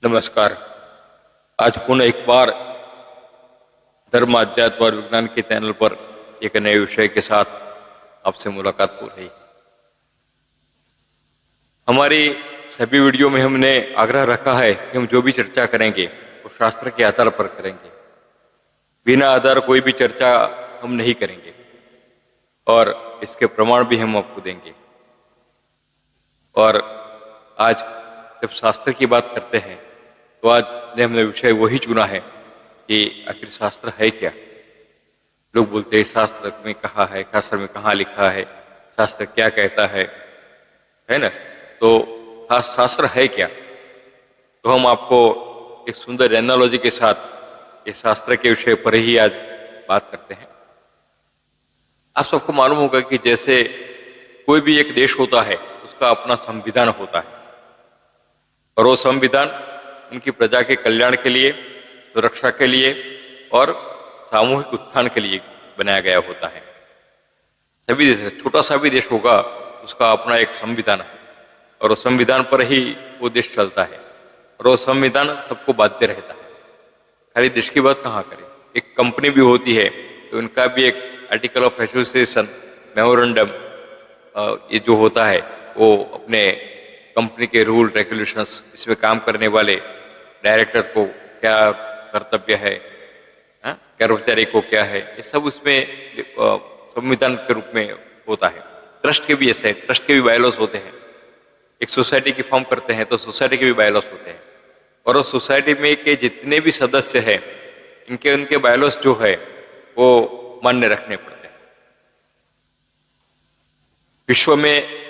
नमस्कार। आज पुनः एक बार धर्म, अध्यात्म और विज्ञान के चैनल पर एक नए विषय के साथ आपसे मुलाकात हो रही। हमारी सभी वीडियो में हमने आग्रह रखा है कि हम जो भी चर्चा करेंगे वो शास्त्र के आधार पर करेंगे। बिना आधार कोई भी चर्चा हम नहीं करेंगे और इसके प्रमाण भी हम आपको देंगे। और आज जब शास्त्र की बात करते हैं तो आज ने हमने विषय वही चुना है कि आखिर शास्त्र है क्या। लोग बोलते हैं शास्त्र में कहा है, शास्त्र में कहाँ लिखा है, शास्त्र क्या कहता है ना। तो शास्त्र है क्या, तो हम आपको एक सुंदर एनालॉजी के साथ इस शास्त्र के विषय पर ही आज बात करते हैं। आप सबको मालूम होगा कि जैसे कोई भी एक देश होता है उसका अपना संविधान होता है और वो संविधान उनकी प्रजा के कल्याण के लिए, सुरक्षा के लिए और सामूहिक उत्थान के लिए बनाया गया होता है। सभी देश, छोटा सा भी देश होगा उसका अपना एक संविधान है और उस संविधान पर ही वो देश चलता है और वो संविधान सबको बाध्य रहता है। खाली देश की बात कहाँ करें, एक कंपनी भी होती है तो उनका भी एक आर्टिकल ऑफ एसोसिएशन, मेमोरेंडम, ये जो होता है वो अपने कंपनी के रूल रेगुलेशंस, इसमें काम करने वाले डायरेक्टर को क्या कर्तव्य है, कर्मचारी को क्या है, ये सब उसमें संविधान के रूप में होता है। ट्रस्ट के भी ऐसे है, ट्रस्ट के भी बायलॉस होते हैं। एक सोसाइटी की फॉर्म करते हैं तो सोसाइटी के भी बायलॉस होते हैं और उस सोसाइटी में के जितने भी सदस्य हैं उनके बायलॉस जो है वो मान्य रखने पड़ते हैं। विश्व में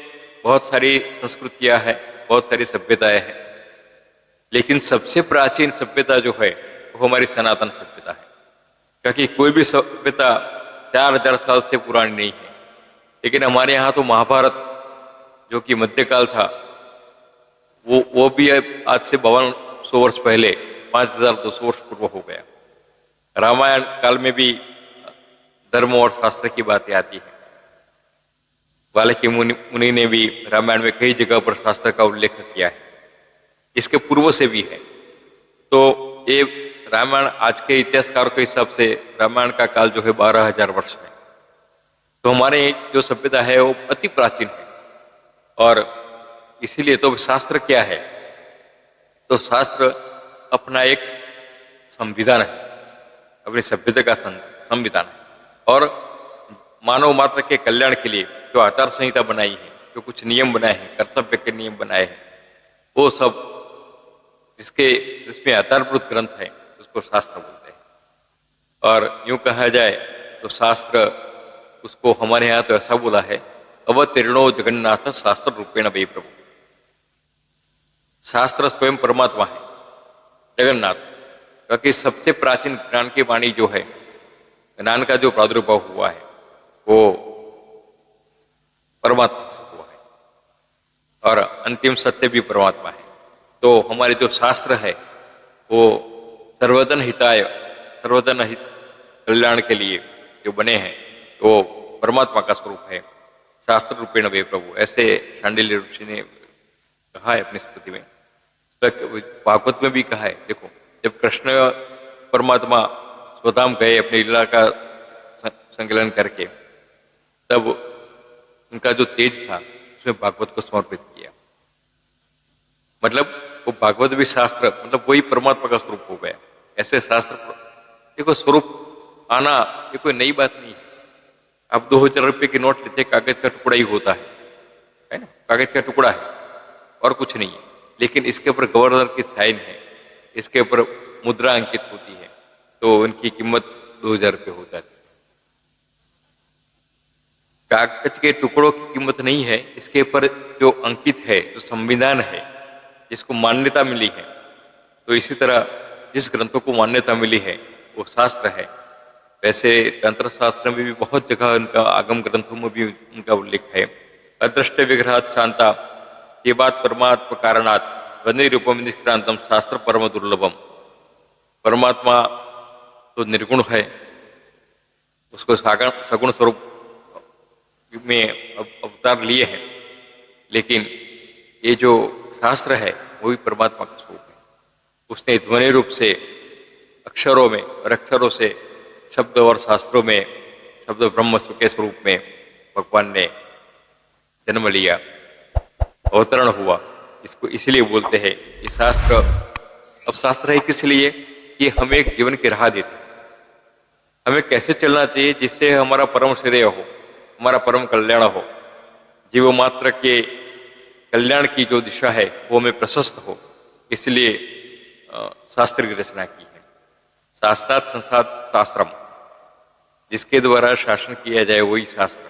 बहुत सारी संस्कृतियां हैं, बहुत सारी सभ्यताएं हैं, लेकिन सबसे प्राचीन सभ्यता जो है वो हमारी सनातन सभ्यता है। क्योंकि कोई भी सभ्यता 4000 साल से पुरानी नहीं है, लेकिन हमारे यहाँ तो महाभारत जो कि मध्यकाल था वो भी आज से 5200 वर्ष पहले 5200 वर्ष पूर्व हो गया। रामायण काल में भी धर्म और शास्त्र की बातें आती है। वाल्मीकि मुनि ने भी रामायण में कई जगह पर शास्त्र का उल्लेख किया है, इसके पूर्व से भी है। तो ये रामायण आज के इतिहासकारों के हिसाब से रामायण का काल जो है 12000 वर्ष है। तो हमारे जो सभ्यता है वो अति प्राचीन है और इसीलिए तो शास्त्र क्या है, तो शास्त्र अपना एक संविधान है, अपनी सभ्यता का संविधान है और मानव मात्र के कल्याण के लिए जो आचार संहिता बनाई है, जो कुछ नियम बनाए हैं, कर्तव्य के नियम बनाए हैं, वो सब जिसमें आधारभूत ग्रंथ है उसको शास्त्र बोलते हैं। और यूं कहा जाए तो शास्त्र, उसको हमारे यहाँ तो ऐसा बोला है, अवतीर्णो जगन्नाथ शास्त्र रूपेण वै प्रभु। शास्त्र स्वयं परमात्मा है, जगन्नाथ, क्योंकि सबसे प्राचीन ज्ञान की वाणी जो है, ज्ञान का जो प्रादुर्भाव हुआ है वो परमात्मा से हुआ है और अंतिम सत्य भी परमात्मा है। तो हमारे जो शास्त्र है वो सर्वजन हिताय, सर्वजन हित कल्याण के लिए जो बने हैं, वो परमात्मा का स्वरूप है। शास्त्र रूपेण वै प्रभु, ऐसे शांडिल्य ऋषि ने कहा है अपनी स्मृति में। भागवत में भी कहा है। देखो, जब कृष्ण परमात्मा स्वधाम गए अपनी लीला का संकलन करके, तब उनका जो तेज था उसमें भागवत को समर्पित किया। मतलब वो भागवत भी शास्त्र, मतलब वही परमात्मा का स्वरूप हो गया। ऐसे शास्त्र, देखो, स्वरूप आना ये कोई नई बात नहीं है। आप 2000 रुपये की नोट लेते, कागज का टुकड़ा ही होता है ना, कागज का टुकड़ा है और कुछ नहीं है, लेकिन इसके ऊपर गवर्नर की साइन है, इसके ऊपर मुद्रा अंकित होती है, तो उनकी कीमत 2000 रुपये हो जाती है। कागज के टुकड़ों की कीमत नहीं है, इसके ऊपर जो अंकित है, जो संविधान है, जिसको मान्यता मिली है। तो इसी तरह जिस ग्रंथों को मान्यता मिली है वो शास्त्र है। वैसे तंत्र शास्त्र में भी बहुत जगह उनका, आगम ग्रंथों में भी उनका उल्लेख है। अदृष्ट विग्रहात् शांता ये बात परमात्मा कारणात् वन्य रूपम निष्क्रांतम शास्त्र परम दुर्लभम। परमात्मा तो निर्गुण है, उसको सगुण स्वरूप में अवतार लिए हैं, लेकिन ये जो शास्त्र है वो भी परमात्मा का स्वरूप है। उसने ध्वनि रूप से अक्षरों में और अक्षरों से शब्द और शास्त्रों में शब्द ब्रह्म के स्वरूप में भगवान ने जन्म लिया, अवतरण हुआ। इसको इसलिए बोलते हैं कि शास्त्र, अब शास्त्र है किस लिए कि हमें एक जीवन की राह देते हैं, हमें कैसे चलना चाहिए जिससे हमारा परम श्रेय हो, हमारा परम कल्याण हो, जीव मात्र के कल्याण की जो दिशा है वो हमें प्रशस्त हो। इसलिए शास्त्र की रचना की है। शास्त्रार्थ संस्थात शास्त्रम, जिसके द्वारा शासन किया जाए वही शास्त्र।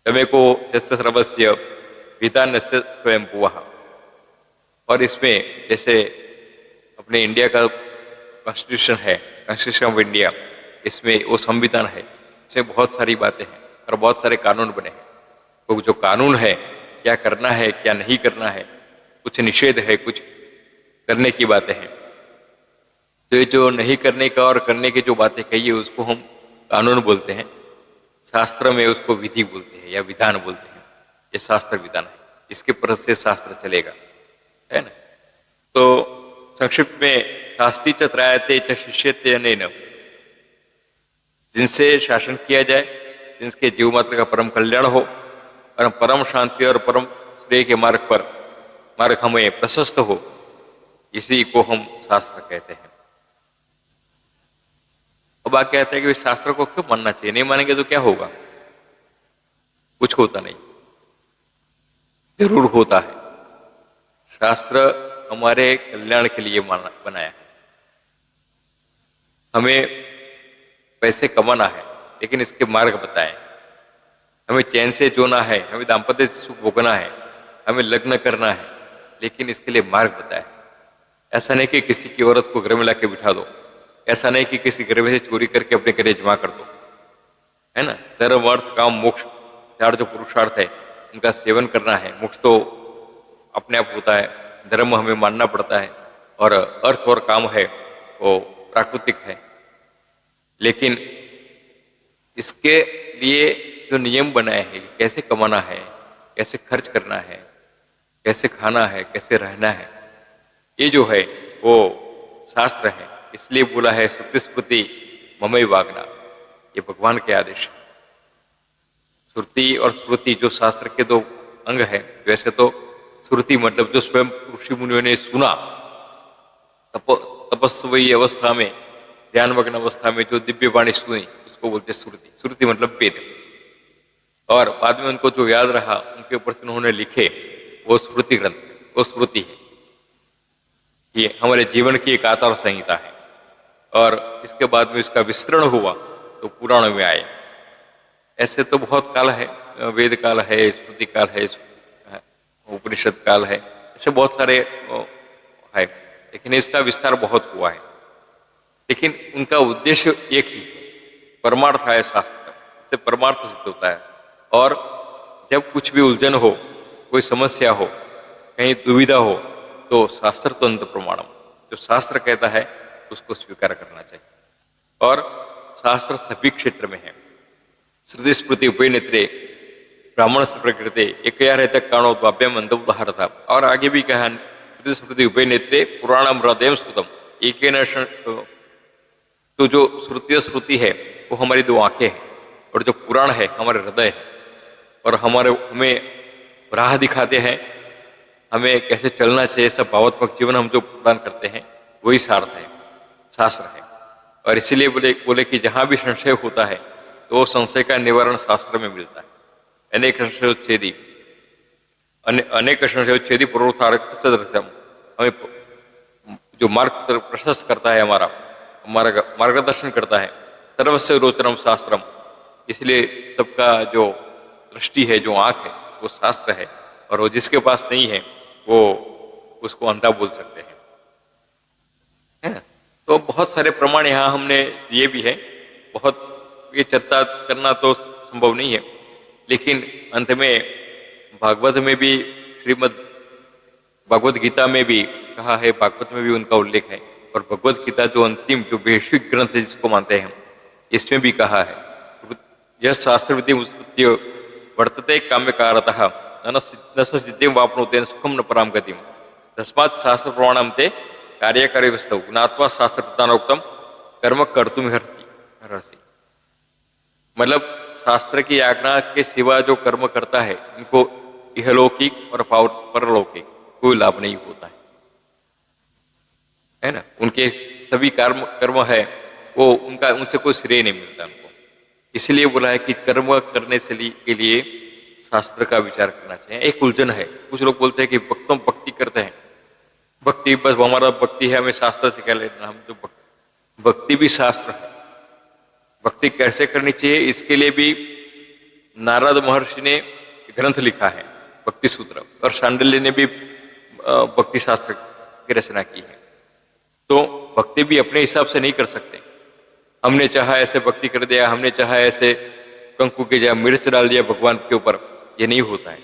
तमेको यस्य सर्वस्य विधानस्य स्वयं भुवः। और इसमें जैसे अपने इंडिया का कॉन्स्टिट्यूशन है, कॉन्स्टिट्यूशन ऑफ इंडिया, इसमें वो संविधान है, इसमें बहुत सारी बातें हैं और बहुत सारे कानून बने हैं। तो जो कानून है, क्या करना है क्या नहीं करना है, कुछ निषेध है, कुछ करने की बातें हैं। तो ये जो नहीं करने का और करने की जो बातें कही है उसको हम कानून बोलते हैं, शास्त्र में उसको विधि बोलते हैं या विधान बोलते हैं। ये शास्त्र विधान है, इसके पर से शास्त्र चलेगा, है ना। तो संक्षिप्त में शास्त्री च त्रायते च शिष्यते अनेन, जिनसे शासन किया जाए, जिनके जीव मात्र का परम कल्याण हो और परम शांति और परम श्रेय के मार्ग हमें प्रशस्त हो, इसी को हम शास्त्र कहते हैं। अब आप कहते हैं कि शास्त्र को क्यों मानना चाहिए, नहीं मानेंगे तो क्या होगा? कुछ होता नहीं, जरूर होता है। शास्त्र हमारे कल्याण के लिए बनाया है। हमें पैसे कमाना है लेकिन इसके मार्ग बताए, हमें चैन से जोना है, हमें दाम्पत्य सुख भोगना है, हमें लग्न करना है, लेकिन इसके लिए मार्ग बताए। ऐसा नहीं कि किसी की औरत को घर में लाके बिठा दो, ऐसा नहीं कि किसी घर में से चोरी करके अपने घर जमा कर दो, है ना। धर्म अर्थ काम मोक्ष, चार जो पुरुषार्थ है उनका सेवन करना है। मोक्ष तो अपने आप होता है, धर्म हमें मानना पड़ता है, और अर्थ और काम है वो प्राकृतिक है। लेकिन इसके लिए जो नियम बनाए हैं, कैसे कमाना है, कैसे खर्च करना है, कैसे खाना है, कैसे रहना है, ये जो है वो शास्त्र है। इसलिए बोला है श्रुति स्मृति ममई वागना, ये भगवान के आदेश है। श्रुति और स्मृति जो शास्त्र के दो अंग है। वैसे तो श्रुति मतलब जो स्वयं ऋषि मुनियों ने सुना, तपस्वी अवस्था में, ध्यानमग्न अवस्था में जो दिव्य वाणी सुनी, उसको बोलते श्रुति। श्रुति मतलब वेद। और बाद में उनको जो याद रहा, उनके ऊपर से उन्होंने लिखे, वो स्मृति ग्रंथ, वो स्मृति है। ये हमारे जीवन की एक आचार संहिता है। और इसके बाद में इसका विस्तरण हुआ तो पुराण में आए। ऐसे तो बहुत काल है, वेद काल है, स्मृति काल है, उपनिषद काल है, ऐसे बहुत सारे है, लेकिन इसका विस्तार बहुत हुआ है। लेकिन उनका उद्देश्य एक ही है, परमार्थ है शास्त्र, इससे परमार्थ सिद्ध होता है। और जब कुछ भी उलझन हो, कोई समस्या हो, कहीं दुविधा हो, तो शास्त्र तो अंत प्रमाणम, जो शास्त्र कहता है उसको स्वीकार करना चाहिए। और शास्त्र सभी क्षेत्र में है। श्रुति स्मृति उभय नेत्रे ब्राह्मण से प्रकृति एक रहता काणो द्वाभ्यम अंतुदाहर था। और आगे भी कहा श्रुति स्मृति उभय नेत्रे पुराणम हृदय स्मृतम एक। तो जो श्रुति और स्मृति है वो हमारी दो आंखें हैं, और जो पुराण है हमारे हृदय है, और हमें राह दिखाते हैं, हमें कैसे चलना चाहिए, सब भावात्मक जीवन हम जो प्रदान करते हैं वही सार्थ है, शास्त्र है। और इसीलिए बोले कि जहाँ भी संशय होता है तो संशय का निवारण शास्त्र में मिलता है। अनेक संशयोच्छेदी पूर्वोत्थारक सदृशम, हमें जो मार्ग प्रशस्त करता है, हमारा मार्गदर्शन करता है। सर्वस्व रोचनम शास्त्रम, इसलिए सबका जो दृष्टि है, जो आंख है, वो शास्त्र है। और वो जिसके पास नहीं है वो उसको अंधा बोल सकते हैं, है ना। तो बहुत सारे प्रमाण यहाँ हमने दिए भी है, बहुत ये चर्चा करना तो संभव नहीं है। लेकिन अंत में भागवत में भी, श्रीमद् भगवद गीता में भी कहा है, भागवत में भी उनका उल्लेख है। और भगवद गीता जो अंतिम जो वैश्विक ग्रंथ है जिसको मानते हैं, इसमें भी कहा है यह शास्त्र विधि वर्तते काम्यकारतः न सिद्धिं वापनोते सुखम न पराम गतिम तस्मात् शास्त्र प्रमाणम ते कार्यकारी वस्तु ज्ञात्वा शास्त्र प्रधानोक्तम कर्म कर्तुम हर्षि। मतलब शास्त्र की आज्ञा के सिवा जो कर्म करता है इनको इहलौकिक और परलौकिक कोई लाभ नहीं होता है ना। उनके सभी कर्म कर्म है वो उनका उनसे कोई श्रेय नहीं मिलता उनको। इसलिए बोला है कि कर्म करने से के लिए शास्त्र का विचार करना चाहिए। एक उलझन है, कुछ लोग बोलते हैं कि भक्तों भक्ति करते हैं, भक्ति बस हमारा भक्ति है, हमें शास्त्र से क्या लेना, हम तो भक्ति भी शास्त्र है। भक्ति कैसे करनी चाहिए इसके लिए भी नारद महर्षि ने ग्रंथ लिखा है भक्ति सूत्र, और शांडिल्य ने भी भक्ति शास्त्र की रचना की है। तो भक्ति भी अपने हिसाब से नहीं कर सकते। हमने चाहा ऐसे भक्ति कर दिया, हमने चाहा ऐसे कंकु के जगह मिर्च डाल दिया भगवान के ऊपर, ये नहीं होता है।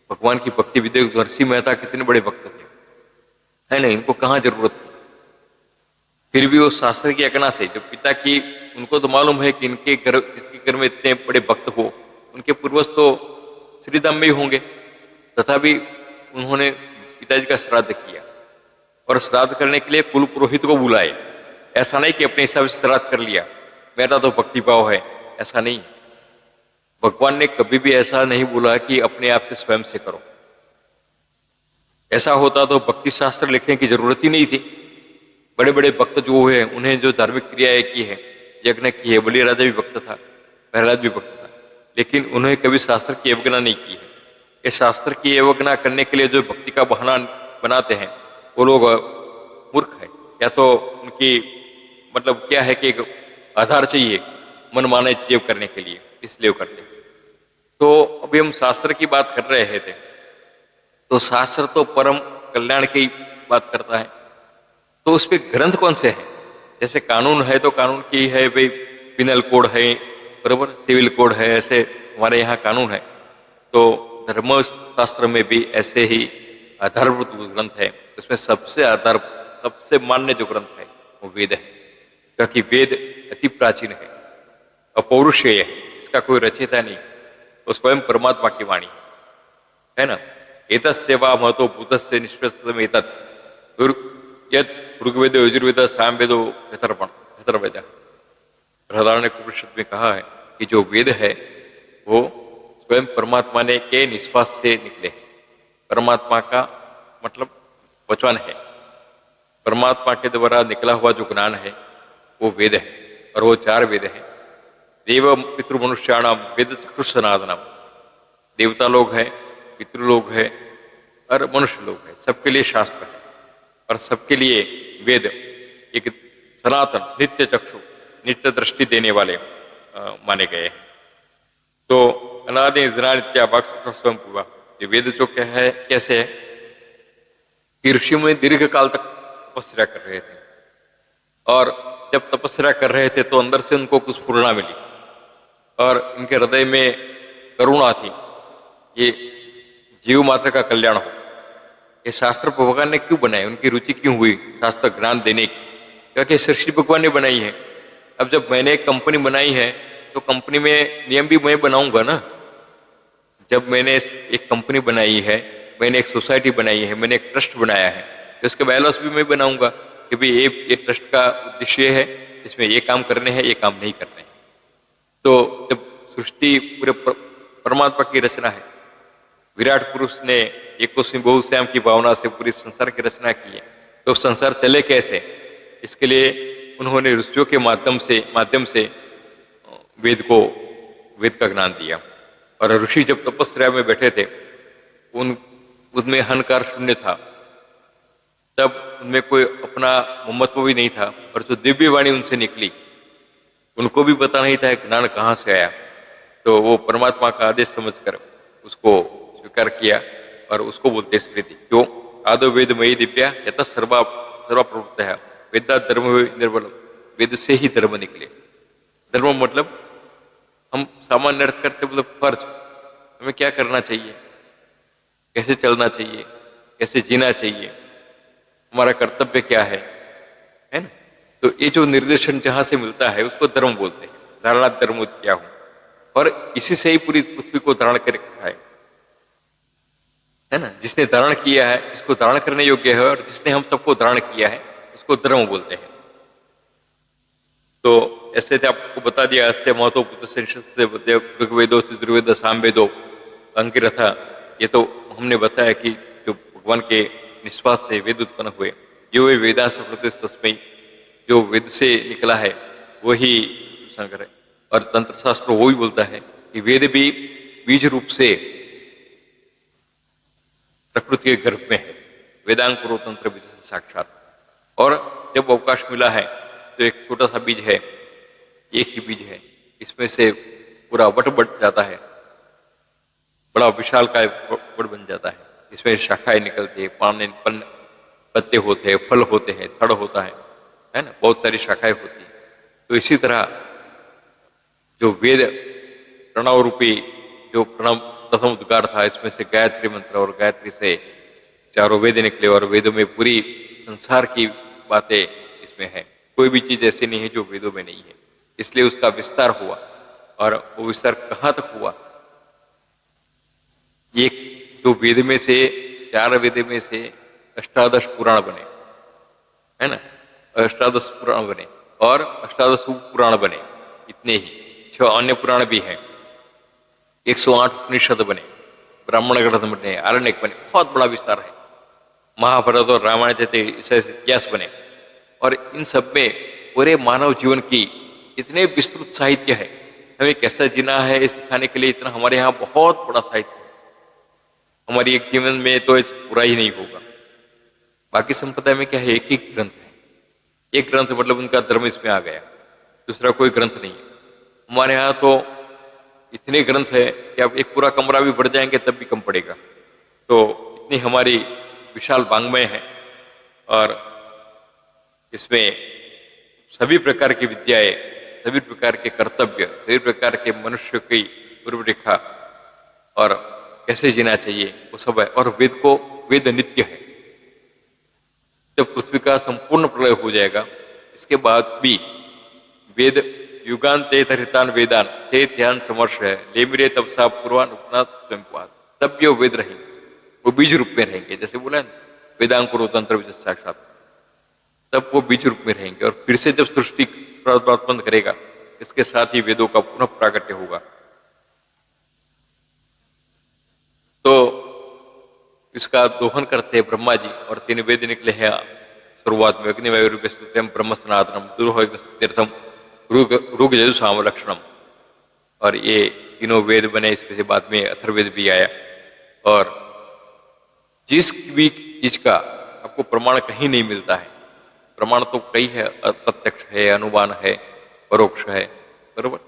भगवान की भक्ति विदेश नरसिंह मेहता कितने बड़े भक्त थे, है ना, इनको कहाँ जरूरत थी। फिर भी वो शास्त्र की आज्ञा से, जो पिता की, उनको तो मालूम है कि इनके घर, जिसके घर में इतने बड़े भक्त हो, उनके पूर्वज तो श्रीधाम में ही होंगे, तथापि उन्होंने पिताजी का श्राद्ध किया और श्राद्ध करने के लिए कुल पुरोहित को बुलाए। ऐसा नहीं कि अपने हिसाब से श्राद्ध कर लिया, मेरा तो भक्ति भाव है, ऐसा नहीं। भगवान ने कभी भी ऐसा नहीं बोला कि अपने आप से स्वयं से करो। ऐसा होता तो भक्ति शास्त्र लिखने की जरूरत ही नहीं थी। बड़े बड़े भक्त जो हुए उन्हें जो धार्मिक क्रियाएं की है, यज्ञ की है, बलि राजा भी भक्त था, प्रहलाद भी भक्त था, लेकिन उन्होंने कभी शास्त्र की अवज्ञा नहीं की है। ये शास्त्र की अवज्ञा करने के लिए जो भक्ति का बहाना बनाते हैं वो लोग मूर्ख है, या तो उनकी मतलब क्या है कि एक आधार चाहिए मन माने चीजें करने के लिए, इसलिए वो करते हैं। तो अभी हम शास्त्र की बात कर रहे थे, तो शास्त्र तो परम कल्याण की बात करता है, तो उस पर ग्रंथ कौन से हैं? जैसे कानून है तो कानून की है भाई, पिनल कोड है, बराबर, सिविल कोड है, ऐसे हमारे यहाँ कानून है। तो धर्म शास्त्र में भी ऐसे ही आधारभूत ग्रंथ है। उसमें सबसे आधार, सबसे मान्य जो ग्रंथ है वो वेद है, क्योंकि वेद अति प्राचीन है, अपौरुषेय है, इसका कोई रचयिता नहीं, वो स्वयं परमात्मा की वाणी है ना। एतस्य वा महतो भूतस्य निश्वस्तम एतत् यद ऋग्वेद यजुर्वेद सामवेदो अथर्ववेद। बृहदारण्यक उपनिषद में कहा है कि जो वेद है वो स्वयं परमात्मा ने के निश्वास से निकले हैं। परमात्मा का मतलब वचन है, परमात्मा के द्वारा निकला हुआ जो ज्ञान है वो वेद है, और वो 4 वेद है। देव पितृमनुष्याणाम वेद चक्षुषनादनम, देवता लोग हैं, पितृलोग है और मनुष्य लोग है, सबके लिए शास्त्र है, और सबके लिए वेद एक सनातन नित्य चक्षु, नित्य दृष्टि देने वाले माने गए हैं। तो अनादि नित्या वाक् स्वयं पूर्वा, ये वेद जो क्या है, कैसे है कि ऋषि मुनि दीर्घ काल तक तपस्या कर रहे थे, और जब तपस्या कर रहे थे तो अंदर से उनको कुछ स्फुरणा मिली, और इनके हृदय में करुणा थी, ये जीव मात्र का कल्याण हो। ये शास्त्र भगवान ने क्यों बनाए, उनकी रुचि क्यों हुई शास्त्र ज्ञान देने की, क्योंकि सृष्टि भगवान ने बनाई है। अब जब मैंने एक कंपनी बनाई है तो कंपनी में नियम भी मैं बनाऊंगा ना। जब मैंने एक कंपनी बनाई है, मैंने एक सोसाइटी बनाई है, मैंने एक ट्रस्ट बनाया है, तो इसके बायलॉस भी मैं बनाऊंगा कि भाई ये ट्रस्ट का उद्देश्य है, इसमें ये काम करने हैं, ये काम नहीं करने हैं। तो जब सृष्टि पूरे परमात्मा की रचना है, विराट पुरुष ने एकोस्मी बहुश्याम की भावना से पूरी संसार की रचना की है, तो संसार चले कैसे, इसके लिए उन्होंने ऋषियों के माध्यम से वेद का ज्ञान दिया। और ऋषि जब तपस्या में बैठे थे, उनमें अहंकार शून्य था, तब उनमें कोई अपना ममत्व भी नहीं था, और जो दिव्य वाणी उनसे निकली उनको भी पता नहीं था ज्ञान कहाँ से आया। तो वो परमात्मा का आदेश समझकर उसको स्वीकार किया, और उसको बोलते स्मृति। क्यों आदो वेद मयि दिव्या यत सर्वा प्रवृत्त है वेदा धर्म निर्बल, वेद से ही धर्म निकले। धर्म मतलब हम सामान्य अर्थ करते मतलब फर्ज, हमें क्या करना चाहिए, कैसे चलना चाहिए, कैसे जीना चाहिए, हमारा कर्तव्य क्या है ना। तो ये जो निर्देशन जहां से मिलता है उसको धर्म बोलते हैं। धारणा धर्म क्या हो, और इसी से ही पूरी पृथ्वी को धारण कर रखा है। है ना। जिसने धारण किया है, जिसको धारण करने योग्य है, और जिसने हम सबको धारण किया है, उसको धर्म बोलते हैं। तो ऐसे थे आपको बता दिया, अस्य महतो ऋग्वेदो दुर्वेद सामवेदो अंगिरथा। ये तो हमने बताया कि जो भगवान के निश्वास से वेद उत्पन्न हुए, जो वे वेदा सफलते तस्मै, जो वेद से निकला है वही शंकर है। और तंत्र शास्त्र वो भी बोलता है कि वेद भी बीज रूप से प्रकृति के गर्भ में है, वेदांग पूर्व तंत्र बीज से साक्षात। और जब अवकाश मिला है तो एक छोटा सा बीज है, एक ही बीज है, इसमें से पूरा वट बढ़ जाता है, बड़ा विशाल का वट बन जाता है। इसमें शाखाएं निकलती है, पाने पत्ते होते हैं, फल होते हैं, थड़ होता है ना, बहुत सारी शाखाएं होती हैं। तो इसी तरह जो वेद प्रणव रूपी जो प्रणव प्रथम उद्गार था, इसमें से गायत्री मंत्र, और गायत्री से चारों वेद निकले, और वेदों में पूरी संसार की बातें इसमें है। कोई भी चीज ऐसी नहीं है जो वेदों में नहीं है, इसलिए उसका विस्तार हुआ। और वो विस्तार कहाँ तक हुआ, एक जो वेद में से, चार वेद में से अष्टादश पुराण बने, है ना, अष्टादश पुराण बने और अष्टादश पुराण बने, इतने ही। 6 अन्य पुराण भी हैं, 108 उपनिषद बने, ब्राह्मण ग्रंथ बने, आरण्यक बने, बहुत बड़ा विस्तार है। महाभारत और रामायण जैसे इतिहास बने, और इन सब में पूरे मानव जीवन की इतने विस्तृत साहित्य है। हमें कैसा जीना है सिखाने के लिए इतना हमारे यहाँ बहुत बड़ा साहित्य है। हमारी एक जीवन में तो पूरा ही नहीं होगा। बाकी संप्रदाय में क्या है, एक ही ग्रंथ है, एक ग्रंथ मतलब उनका धर्म इसमें आ गया, दूसरा कोई ग्रंथ नहीं है। हमारे यहाँ तो इतने ग्रंथ है कि आप एक पूरा कमरा भी भर जाएंगे तब भी कम पड़ेगा। तो इतनी हमारी विशाल वांग्मय है, और इसमें सभी प्रकार की विद्याएं, सभी प्रकार के कर्तव्य, सभी प्रकार के मनुष्य की रूपरेखा और कैसे जीना चाहिए वो सब है। और वेद नित्य है। जब पृथ्वी का संपूर्ण प्रलय हो जाएगा, इसके बाद भी वेद युगान्ते तरितान वेदान से ध्यान समर्श है, लेमिरे तपसा पूर्वान उपनाथ स्वयं, तब भी वो वेद रहेंगे, वो बीज रूप में रहेंगे। जैसे बोला वेदांग पूर्व तंत्र साक्षात, तब वो बीज रूप में रहेंगे। और फिर से जब सृष्टि उत्पन्न करेगा, इसके साथ ही वेदों का पुनः प्राकट्य होगा। तो इसका दोहन करते हैं ब्रह्मा जी, और 3 वेद निकले हैं शुरुआत में, अग्निवायुर्व्यम ब्रह्म सनातनम दुर्तीर्थम ऋग यजुसाम लक्षणम। और ये तीनों वेद बने, इसमें से बाद में अथर्ववेद भी आया। और जिस भी चीज का आपको प्रमाण कहीं नहीं मिलता है, प्रमाण तो कई है, प्रत्यक्ष है, अनुमान है, परोक्ष है, बरोबर।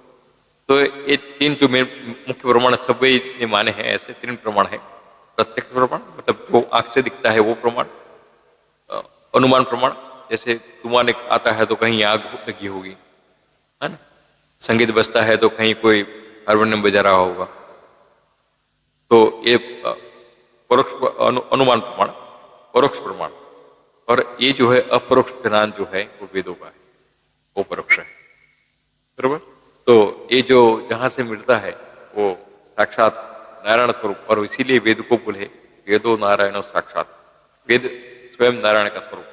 तो ये 3 जो मुख्य प्रमाण सभी ने माने हैं, ऐसे 3 प्रमाण है। प्रत्यक्ष प्रमाण मतलब जो आंख से दिखता है वो प्रमाण, अनुमान प्रमाण जैसे धुआं आता है तो कहीं आग लगी होगी, है ना, संगीत बजता है तो कहीं कोई हारमोनियम बजा रहा होगा। तो ये परोक्ष अनुमान प्रमाण, परोक्ष प्रमाण। और ये जो है अपरोक्ष ज्ञान जो है वो वेदों का है, वो परोक्ष है, बरोबर। तो ये जो जहां से मिलता है वो साक्षात नारायण स्वरूप, और इसीलिए वेद को बोले वेदो नारायण साक्षात, वेद स्वयं नारायण का स्वरूप।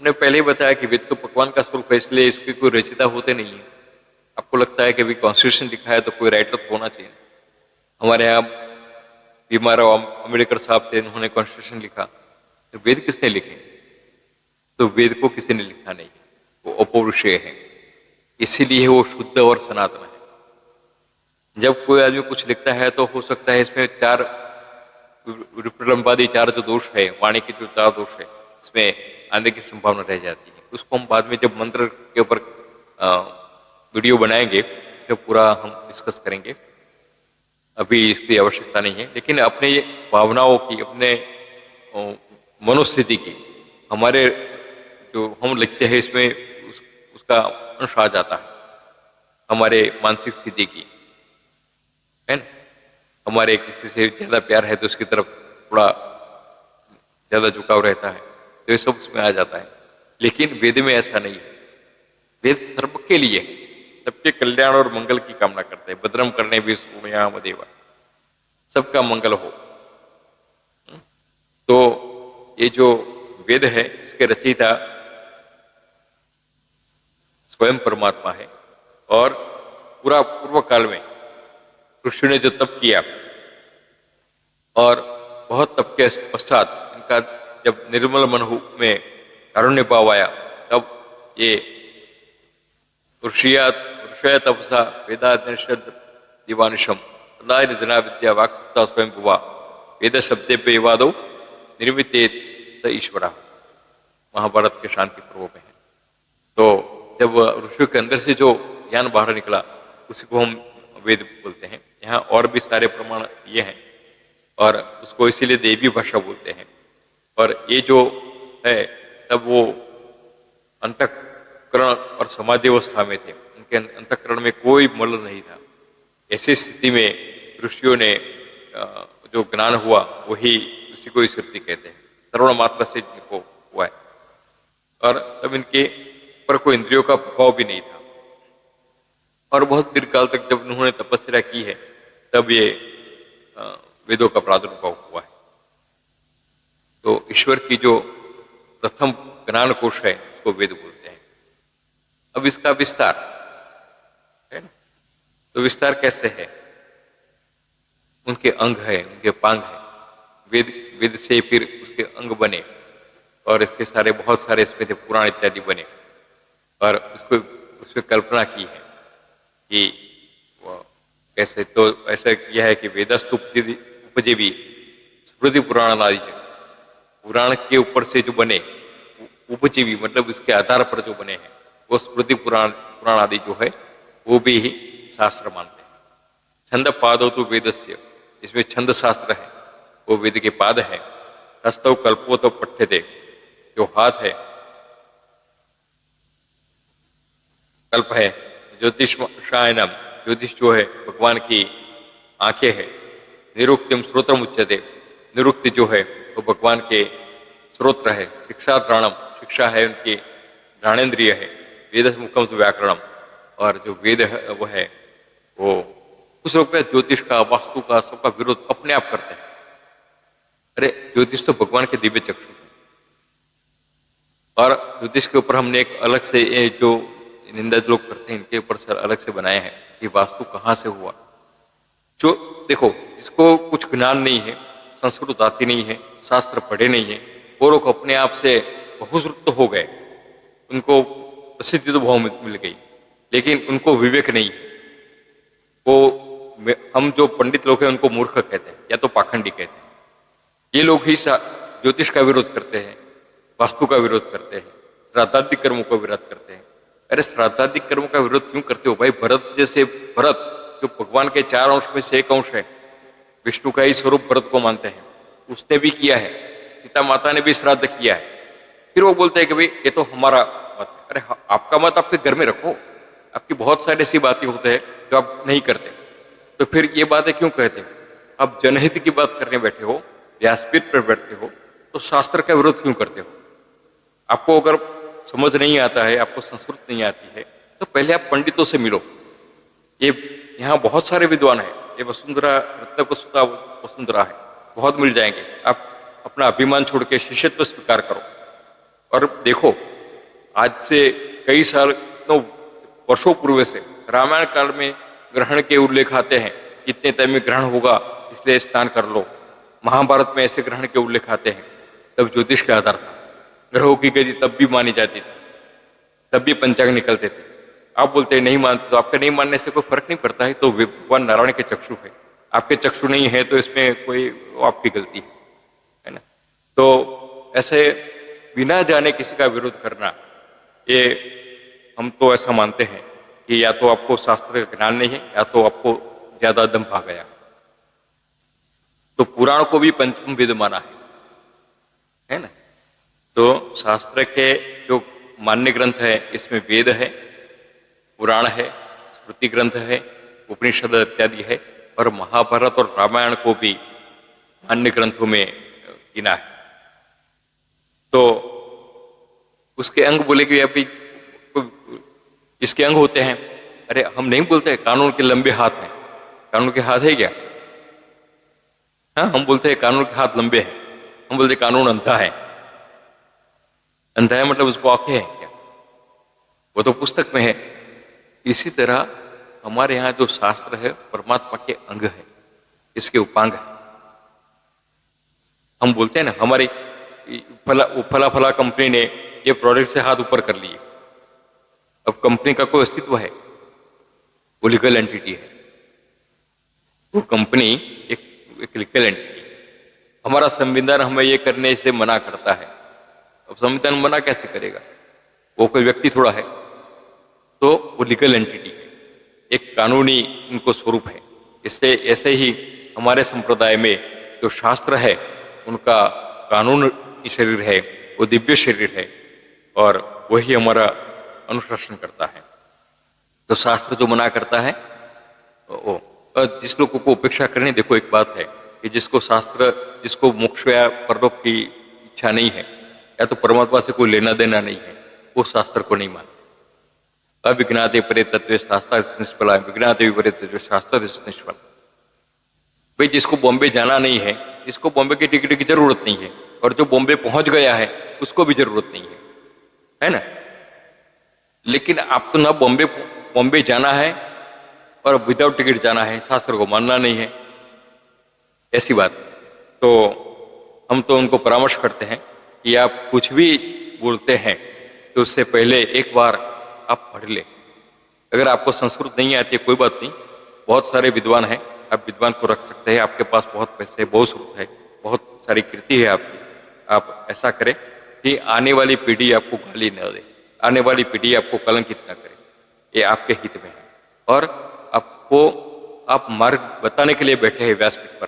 हमने पहले ही बताया कि वेद तो भगवान का स्वरूप है, इसलिए इसके कोई रचयिता होते नहीं है। आपको लगता है कि अभी कॉन्स्टिट्यूशन लिखा है तो कोई राइटर तो होना चाहिए। हमारे यहाँ भीमराव अम्बेडकर साहब थे, उन्होंने कॉन्स्टिट्यूशन लिखा, तो वेद किसने लिखे? तो वेद को किसी ने लिखा नहीं, वो अपौरुषेय है, इसीलिए वो शुद्ध और सनातन है। जब कोई आदमी कुछ लिखता है तो हो सकता है इसमें 4 विप्रलंबादी 4 जो दोष है, वाणी के जो 4 दोष है, इसमें आने की संभावना रह जाती है। उसको हम बाद में जब मंत्र के ऊपर वीडियो बनाएंगे तो पूरा हम डिस्कस करेंगे, अभी इसकी आवश्यकता नहीं है। लेकिन अपने भावनाओं की, अपने मनोस्थिति की, हमारे जो हम लिखते हैं इसमें उसका अंश आ जाता है, हमारे मानसिक स्थिति की, है ना। हमारे किसी से ज्यादा प्यार है तो उसकी तरफ थोड़ा ज्यादा झुकाव रहता है, तो ये सब उसमें आ जाता है। लेकिन वेद में ऐसा नहीं है। वेद सबके लिए है, सबके कल्याण और मंगल की कामना करते हैं। भद्रम करने भी सूर्यामदेवा, सबका मंगल हो। तो ये जो वेद है इसके रचयिता स्वयं परमात्मा है। और पूरा पूर्व काल में ऋषि ने जो तप किया और बहुत तप के पश्चात इनका जब निर्मल मन में कारुण्य भाव आया, तब ये ऋषय तपसा वेदानिषद दिवानिशम सदा निधना विद्या वाक्सुता स्वयं भुवा वेद शब्दे पे वादो निर्मित स ईश्वरा, महाभारत के शांति पर्व में है। तो जब ऋषियों के अंदर से जो ज्ञान बाहर निकला उसी को हम वेद बोलते हैं। यहाँ और भी सारे प्रमाण ये हैं और उसको इसीलिए देवी भाषा बोलते हैं। और ये जो है तब वो अंतःकरण और समाधि अवस्था में थे, उनके अंतःकरण में कोई मल नहीं था। ऐसी स्थिति में ऋषियों ने जो ज्ञान हुआ वही उसी को ही श्रुति कहते हैं, श्रवण मात्र से जिनको हुआ है। और तब इनके पर कोई इंद्रियों का प्रभाव भी नहीं था। और बहुत दीर्घ काल तक जब उन्होंने तपस्या की है तब ये वेदों का प्रादुर्भाव हुआ है। तो ईश्वर की जो प्रथम ज्ञान कोश है उसको वेद बोलते हैं। अब इसका विस्तार है ना, तो विस्तार कैसे है? उनके अंग है, उनके पांग है। वेद से फिर उसके अंग बने और इसके सारे बहुत सारे इसमें थे पुराण इत्यादि बने। और उसको उसमें कल्पना की है कि कैसे, तो ऐसा किया है कि वेदस्तु उपजीवी स्मृति पुराण आदि से, पुराण के ऊपर से जो बने उपजीवी मतलब इसके आधार पर जो बने हैं वो स्मृति पुराण आदि जो है वो भी ही शास्त्र मानते हैं। छंद पादो तो वेदस्य, इसमें छंद शास्त्र है वो वेद के पाद है। हस्तौ कल्पो तो पठ्यते, जो हाथ है कल्प है। ज्योतिषायनम, ज्योतिष जो है भगवान की आंखें है। निरुक्तिम श्रोत्रम उच्यते, निरुक्ति जो है वो भगवान के श्रोत्र है। शिक्षा ध्राणम, शिक्षा है उनकी घ्राणेन्द्रिय है। वेद मुखम से व्याकरणम, और जो वेद है वो है वो कुछ लोग ज्योतिष का वास्तु का सबका विरोध अपने आप करते हैं। अरे ज्योतिष तो भगवान के दिव्य चक्षु है। और ज्योतिष के ऊपर हमने एक अलग से जो निंदा लोग करते हैं इनके ऊपर सर अलग से बनाए हैं कि वास्तु कहाँ से हुआ। जो देखो जिसको कुछ ज्ञान नहीं है, संस्कृत आती नहीं है, शास्त्र पढ़े नहीं है, वो लोग अपने आप से बहुश्रुत हो गए, उनको प्रसिद्धि तो बहुत मिल गई लेकिन उनको विवेक नहीं है। वो हम जो पंडित लोग हैं उनको मूर्ख कहते हैं या तो पाखंडी कहते हैं। ये लोग ही ज्योतिष का विरोध करते हैं, वास्तु का विरोध करते हैं, श्राद्धादि कर्मों का विरोध करते हैं। अरे श्राद्धादि कर्मों का विरोध क्यों करते हो भाई? भरत जैसे, भरत जो भगवान के 4 अंश में से एक अंश है, विष्णु का ही स्वरूप भरत को मानते हैं, उसने भी किया है। सीता माता ने भी श्राद्ध किया है। फिर वो बोलते हैं कि भाई ये तो हमारा मत है। अरे आपका मत आपके घर में रखो, आपकी बहुत सारी ऐसी बातें होते हैं जो आप नहीं करते, तो फिर ये बातें क्यों कहते हो? आप जनहित की बात करने बैठे हो, व्यासपीठ पर बैठते हो, तो शास्त्र का विरोध क्यों करते हो? आपको अगर समझ नहीं आता है, आपको संस्कृत नहीं आती है, तो पहले आप पंडितों से मिलो। ये यहाँ बहुत सारे विद्वान हैं, ये वसुंधरा रत्नप्रसूता वसुंधरा है, बहुत मिल जाएंगे। आप अपना अभिमान छोड़ के शिष्यत्व स्वीकार करो और देखो आज से कई साल वर्षों पूर्व से रामायण काल में ग्रहण के उल्लेख आते हैं, कितने टाइम में ग्रहण होगा इसलिए स्नान कर लो। महाभारत में ऐसे ग्रहण के उल्लेख आते हैं। तब ज्योतिष का आधार था, ग्रहों की गति तब भी मानी जाती थी, तब भी पंचांग निकलते थे। आप बोलते हैं नहीं मानते, तो आपके नहीं मानने से कोई फर्क नहीं पड़ता है। तो भगवान नारायण के चक्षु है, आपके चक्षु नहीं है तो इसमें कोई आपकी गलती है ना। तो ऐसे बिना जाने किसी का विरोध करना, ये हम तो ऐसा मानते हैं कि या तो आपको शास्त्र का ज्ञान नहीं है या तो आपको ज्यादा दम आ गया। तो पुराण को भी पंचम वेद माना है ना। तो शास्त्र के जो मान्य ग्रंथ है इसमें वेद है, पुराण है, स्मृति ग्रंथ है, उपनिषद इत्यादि है, और महाभारत और रामायण को भी अन्य ग्रंथों में गिना है। तो उसके अंग बोले कि अभी इसके अंग होते हैं। अरे हम नहीं बोलते कानून के लंबे हाथ हैं, कानून के हाथ है क्या? हाँ, हम बोलते हैं कानून के हाथ लंबे हैं, हम बोलते हैं कानून अंधा है। अंधा है मतलब उसको आंखें हैं क्या? वो तो पुस्तक में है। इसी तरह हमारे यहाँ जो शास्त्र है परमात्मा के अंग है, इसके उपांग है। हम बोलते हैं ना हमारी फला फला कंपनी ने ये प्रोडक्ट से हाथ ऊपर कर लिए। अब कंपनी का कोई अस्तित्व है? वो लीगल एंटिटी है। वो कंपनी एक लीगल एंटिटी। हमारा संविधान हमें ये करने से मना करता है। अब संविधान मना कैसे करेगा? वो कोई व्यक्ति थोड़ा है, तो वो लीगल एंटिटी है, एक कानूनी उनको स्वरूप है। इससे ऐसे ही हमारे संप्रदाय में जो शास्त्र है उनका कानून की शरीर है, वो दिव्य शरीर है और वही हमारा अनुशासन करता है। तो शास्त्र जो मना करता है वो जिस लोगों को उपेक्षा करनी, देखो एक बात है कि जिसको शास्त्र, जिसको मोक्ष या परलोक की इच्छा नहीं है या तो परमात्मा से कोई लेना देना नहीं है, वो शास्त्र को नहीं मानते। अविज्ञाते परे तत्व शास्त्र निष्फला, विज्ञाते विपरे तत्व शास्त्र निष्फल। भाई जिसको बॉम्बे जाना नहीं है, जिसको बॉम्बे की टिकट की जरूरत नहीं है, और जो बॉम्बे पहुंच गया है उसको भी जरूरत नहीं है ना? लेकिन आपको ना बॉम्बे जाना है और विदाउट टिकट जाना है, शास्त्र को मानना नहीं है, ऐसी बात। तो हम तो उनको परामर्श करते हैं कि आप कुछ भी बोलते हैं तो उससे पहले एक बार आप पढ़ लें। अगर आपको संस्कृत नहीं आती है कोई बात नहीं, बहुत सारे विद्वान हैं, आप विद्वान को रख सकते हैं, आपके पास बहुत पैसे, बहुत स्रोत है, बहुत सारी कृति है आपकी। आप ऐसा करें कि आने वाली पीढ़ी आपको गाली न दे, आने वाली पीढ़ी आपको कलंकित न करे, ये आपके हित में है। और आपको आप मार्ग बताने के लिए बैठे हैं व्यासपीठ पर,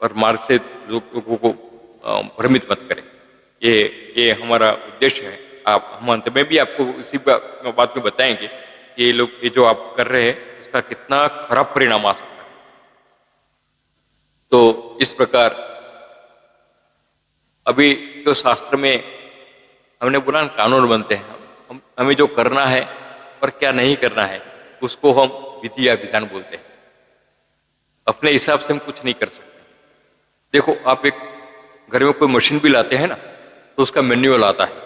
और मार्ग से लोगों को भ्रमित मत करें, ये हमारा उद्देश्य है। हम अंत में भी आपको इसी बात में बताएंगे कि ये लोग, ये जो आप कर रहे हैं इसका कितना खराब परिणाम आ सकता है। तो इस प्रकार अभी जो शास्त्र में हमने बोला कानून बनते हैं, हमें जो करना है और क्या नहीं करना है उसको हम विधि या विधान बोलते हैं। अपने हिसाब से हम कुछ नहीं कर सकते। देखो आप एक घर में कोई मशीन भी लाते हैं ना, तो उसका मैन्युअल आता है।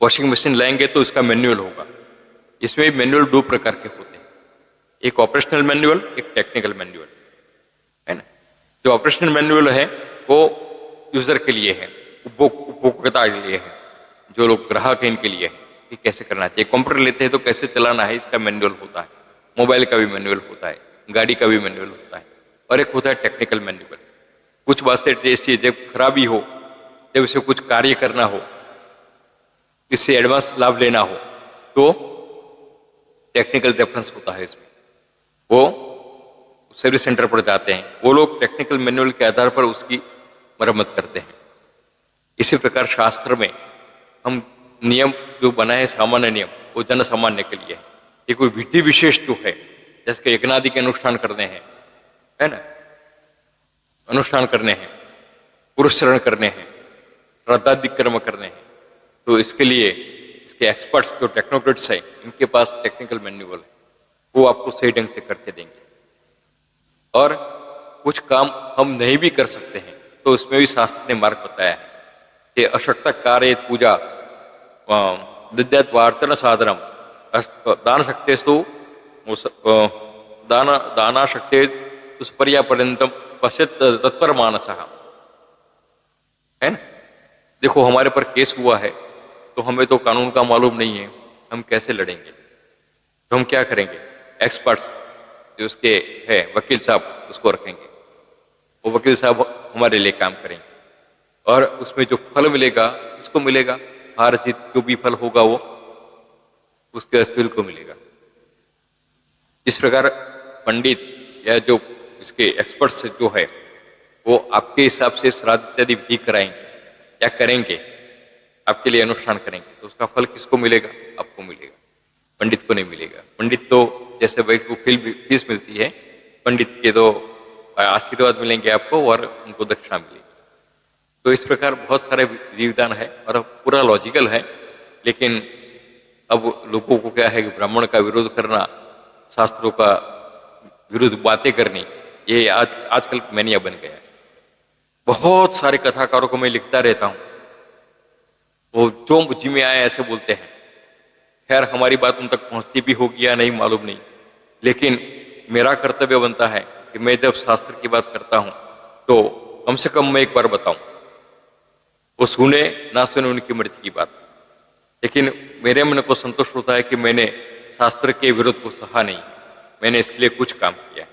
वॉशिंग मशीन लाएंगे तो इसका मैन्युअल होगा। इसमें मैन्युअल दो प्रकार के होते हैं, एक ऑपरेशनल मैन्युअल, एक टेक्निकल मैन्युअल, है ना? जो ऑपरेशनल मैन्युअल है वो यूजर के लिए है, उपभोक्ता के लिए है, जो लोग ग्राहक हैं इनके लिए है कि कैसे करना चाहिए। कंप्यूटर लेते हैं तो कैसे चलाना है इसका मैन्युअल होता है, मोबाइल का भी मैन्युअल होता है, गाड़ी का भी मैन्युअल होता है। और एक होता है टेक्निकल मैन्युअल। कुछ बात से टेस्ट जब खराबी हो, जब इसे कुछ कार्य करना हो, इससे एडवांस लाभ लेना हो, तो टेक्निकल रेफरेंस होता है इसमें। वो सर्विस सेंटर पर जाते हैं, वो लोग टेक्निकल मैनुअल के आधार पर उसकी मरम्मत करते हैं। इसी प्रकार शास्त्र में हम नियम जो बनाए हैं, सामान्य नियम, वो जन सामान्य के लिए है। ये कोई विधि विशेष जो है, जैसे कि यज्ञादि के अनुष्ठान करने हैं, है ना, अनुष्ठान करने हैं, पुरुषचरण करने हैं, श्रद्धादि कर्म करने हैं, तो इसके लिए इसके एक्सपर्ट्स जो टेक्नोक्रेट्स हैं, इनके पास टेक्निकल मैन्युअल है, वो आपको सही ढंग से करके देंगे। और कुछ काम हम नहीं भी कर सकते हैं तो उसमें भी शास्त्र ने मार्ग बताया है कि अशक्त कार्य पूजा विद्यात्वार्चन साधनम दान शक्तेस्तु दाना शक्ति दुष्पर्या पर्यंतम पश्चित तत्पर मानस, है ना? देखो हमारे पर केस हुआ है तो हमें तो कानून का मालूम नहीं है, हम कैसे लड़ेंगे? तो हम क्या करेंगे? एक्सपर्ट्स जो उसके है वकील साहब, उसको रखेंगे, वो वकील साहब हमारे लिए काम करेंगे, और उसमें जो फल मिलेगा किसको मिलेगा? हार जीत जो भी फल होगा वो उसके सिविल को मिलेगा। इस प्रकार पंडित या जो इसके एक्सपर्ट्स जो है वो आपके हिसाब से श्राद्ध इत्यादि विधि कराएंगे या करेंगे, आपके लिए अनुष्ठान करेंगे, तो उसका फल किसको मिलेगा? आपको मिलेगा, पंडित को नहीं मिलेगा। पंडित तो जैसे भाई को फीस मिलती है, पंडित के तो आशीर्वाद मिलेंगे आपको और उनको दक्षिणा मिलेगी। तो इस प्रकार बहुत सारे विधि विधान है और पूरा लॉजिकल है। लेकिन अब लोगों को क्या है कि ब्राह्मण का विरोध करना, शास्त्रों का विरुद्ध बातें करनी, ये आजकल मैनिया बन गया है। बहुत सारे कथाकारों को मैं लिखता रहता हूँ, वो जो मुझ में आए ऐसे बोलते हैं। खैर हमारी बात उन तक पहुंचती भी होगी या नहीं मालूम नहीं, लेकिन मेरा कर्तव्य बनता है कि मैं जब शास्त्र की बात करता हूं तो कम से कम मैं एक बार बताऊं। वो सुने ना सुने उनकी मर्जी की बात, लेकिन मेरे मन को संतोष होता है कि मैंने शास्त्र के विरोध को सहा नहीं, मैंने इसके लिए कुछ काम किया।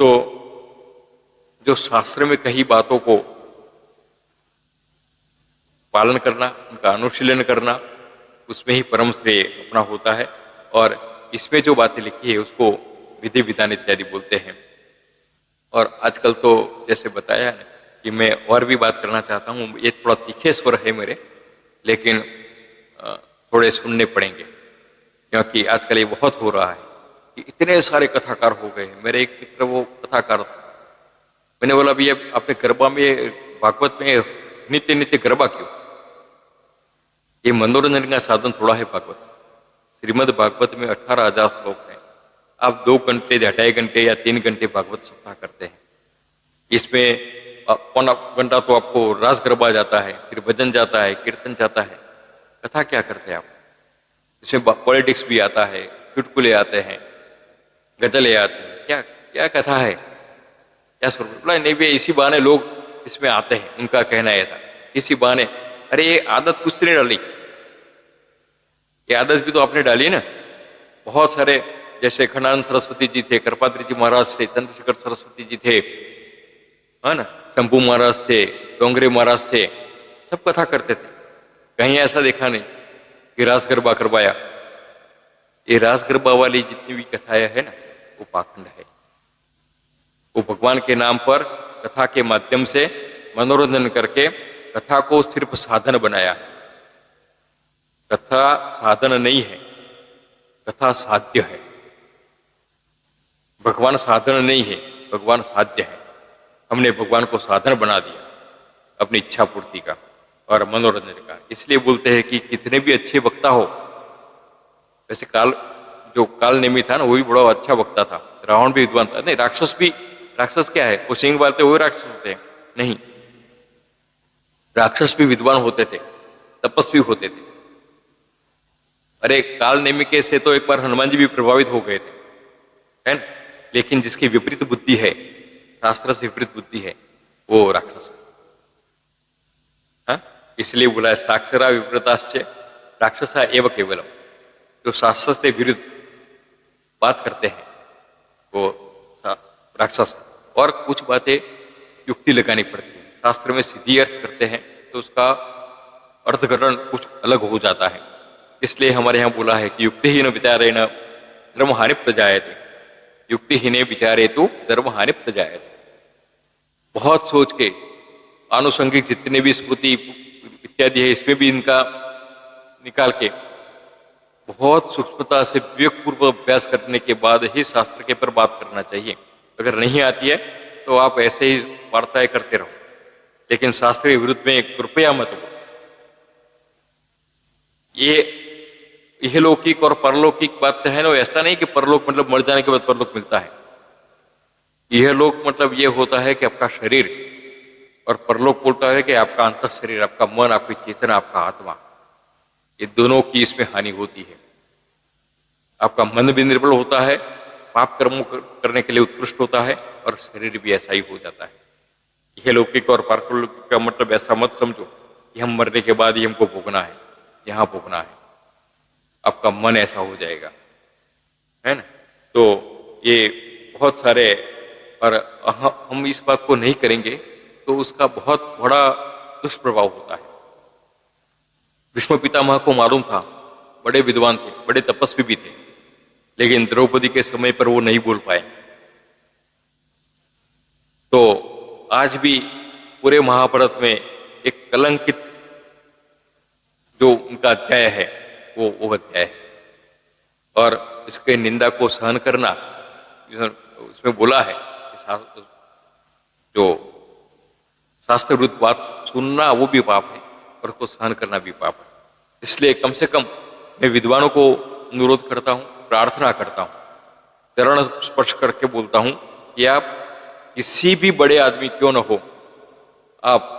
तो जो शास्त्र में कही बातों को पालन करना, उनका अनुशीलन करना, उसमें ही परम श्रेय अपना होता है। और इसमें जो बातें लिखी है उसको विधि विधान इत्यादि बोलते हैं। और आजकल तो जैसे बताया है कि मैं और भी बात करना चाहता हूँ, ये थोड़ा तीखे स्वर है मेरे, लेकिन थोड़े सुनने पड़ेंगे, क्योंकि आजकल ये बहुत हो रहा है कि इतने सारे कथाकार हो गए हैं। मेरे एक मित्र वो कथाकार था, मैंने बोला भैया आपने गरबा में भागवत में नित्य नित्य गरबा क्यों? ये मनोरंजन का साधन थोड़ा है भागवत। श्रीमद् भागवत में 18,000 श्लोक हैं। आप 2 घंटे, 2.5 घंटे या 3 घंटे भागवत सप्ताह करते हैं। इसमें पौना घंटा तो आपको रास गरबा जाता है, फिर भजन जाता है, कीर्तन जाता है। कथा क्या करते हैं आप? इसमें पॉलिटिक्स भी आता है, चुटकुले आते हैं, गजलें आते हैं। क्या क्या कथा है, क्या स्वरूप? बोला नहीं भैया इसी बहाने लोग इसमें आते हैं, उनका कहना है ऐसा, इसी बहाने। अरे ये आदत किसने डाली? ये आदत भी तो आपने डाली ना। बहुत सारे जैसे खंडानंद सरस्वती जी थे, कृपाद्री जी महाराज थे, चंद्रशेखर सरस्वती जी थे, है ना, शंभू महाराज थे, डोंगरे महाराज थे, सब कथा करते थे। कहीं ऐसा देखा नहीं कि रास गरबा करवाया। ये रास गरबा वाली जितनी भी कथाएं है ना, वो पाखंड है। वो भगवान के नाम पर कथा के माध्यम से मनोरंजन करके कथा को सिर्फ साधन बनाया है। कथा साधन नहीं है, कथा साध्य है। भगवान साधन नहीं है, भगवान साध्य है। हमने भगवान को साधन बना दिया अपनी इच्छा पूर्ति का और मनोरंजन का। इसलिए बोलते हैं कि कितने भी अच्छे वक्ता हो, वैसे जो काल नेमी था ना, वो भी बड़ा अच्छा वक्ता था। रावण भी विद्वान था। नहीं, राक्षस क्या है? वो सिंह वाले वो राक्षस होते हैं? नहीं, राक्षस भी विद्वान होते थे, तपस्वी होते थे। अरे काल नेमिके से तो एक बार हनुमान जी भी प्रभावित हो गए थे, है ना? लेकिन जिसकी विपरीत बुद्धि है, शास्त्र से विपरीत बुद्धि है, वो राक्षस है। हाँ? इसलिए बोला है साक्षरा विपरीताश्च राक्षसा एव केवलम। जो शास्त्र से विरुद्ध बात करते हैं वो राक्षस। और कुछ बातें युक्ति लगानी पड़ती है। शास्त्र में सीधी अर्थ करते हैं तो उसका अर्थग्रहण कुछ अलग हो जाता है। इसलिए हमारे यहाँ बोला है कि युक्ति ही न विचारे न धर्महानि प्रजायते, युक्ति ही ने विचारे तो धर्महानि प्रजायते। बहुत सोच के आनुषंगिक जितने भी स्मृति इत्यादि है, इसमें भी इनका निकाल के बहुत सूक्ष्मता से विवेकपूर्वक अभ्यास करने के बाद ही शास्त्र के पर बात करना चाहिए। अगर नहीं आती है तो आप ऐसे ही वार्ताएं करते रहो, लेकिन शास्त्र के विरुद्ध में कृपया मत हो। ये इहलौकिक और परलौकिक बात है ना, ऐसा नहीं कि परलोक मतलब मर जाने के बाद परलोक मिलता है। इहलोक मतलब ये होता है कि आपका शरीर, और परलोक बोलता है कि आपका अंतर शरीर, आपका मन, आपकी चेतना, आपका आत्मा, ये दोनों की इसमें हानि होती है। आपका मन भी निर्बल होता है, पाप कर्मों करने के लिए उत्कृष्ट होता है, और शरीर भी ऐसा ही हो जाता है। यह लौकिक और पारलौकिक का मतलब ऐसा मत समझो कि हम मरने के बाद ही हमको भोगना है, यहाँ भोगना है। आपका मन ऐसा हो जाएगा, है ना। तो ये बहुत सारे, और हम इस बात को नहीं करेंगे तो उसका बहुत बड़ा दुष्प्रभाव होता है। भीष्म पितामह को मालूम था, बड़े विद्वान थे, बड़े तपस्वी भी थे, लेकिन द्रौपदी के समय पर वो नहीं बोल पाए। तो आज भी पूरे महाभारत में एक कलंकित जो उनका अध्याय है वो अध्याय है। और इसके निंदा को सहन करना, उसमें बोला है कि जो शास्त्र विरुद्ध बात सुनना वो भी पाप है, और उसको सहन करना भी पाप है। इसलिए कम से कम मैं विद्वानों को अनुरोध करता हूँ, प्रार्थना करता हूँ, चरण स्पर्श करके बोलता हूँ कि आप किसी भी बड़े आदमी क्यों न हो, आप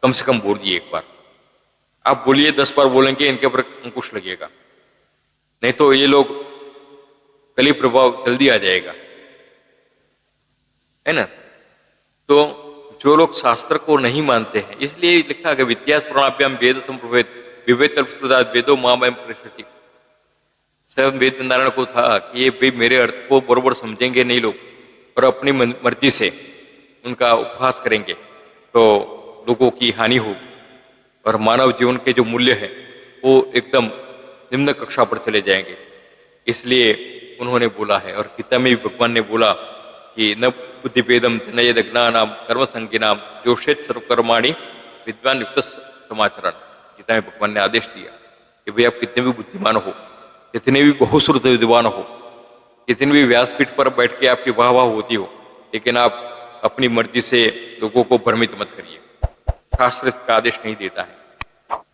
कम से कम बोलिए एक बार। आप बोलिए, 10 बार बोलेंगे इनके ऊपर अंकुश लगेगा, नहीं तो ये लोग कली प्रभाव जल्दी आ जाएगा, है ना। तो जो लोग शास्त्र को नहीं मानते हैं, इसलिए लिखा कि विद्यास प्रणाभ्याम वेद संप्रभेद विवेद तल्पदात वेदो मामयम प्रशति। स्वयं वेद नारायण को था कि ये भाई मेरे अर्थ को बरोबर समझेंगे नहीं लोग और अपनी मर्जी से उनका उपहास करेंगे तो लोगों की हानि होगी और मानव जीवन के जो मूल्य है वो एकदम निम्न कक्षा पर चले जाएंगे। इसलिए उन्होंने बोला है, और गीता में भी भगवान ने बोला कि न बुद्धिभेदम जनयद ज्ञानाम कर्म संज्ञानाम जोषेत सर्वकर्माणि विद्वान युक्त समाचरण। गीता में भगवान ने आदेश दिया कि भाई आप कितने भी बुद्धिमान हो, कितने भी बहुश्रुत विद्वान हो, कितने भी व्यासपीठ पर बैठ के आपकी वाह वाह होती हो, लेकिन आप अपनी मर्जी से लोगों को भ्रमित मत करिए। शास्त्र इसका आदेश नहीं देता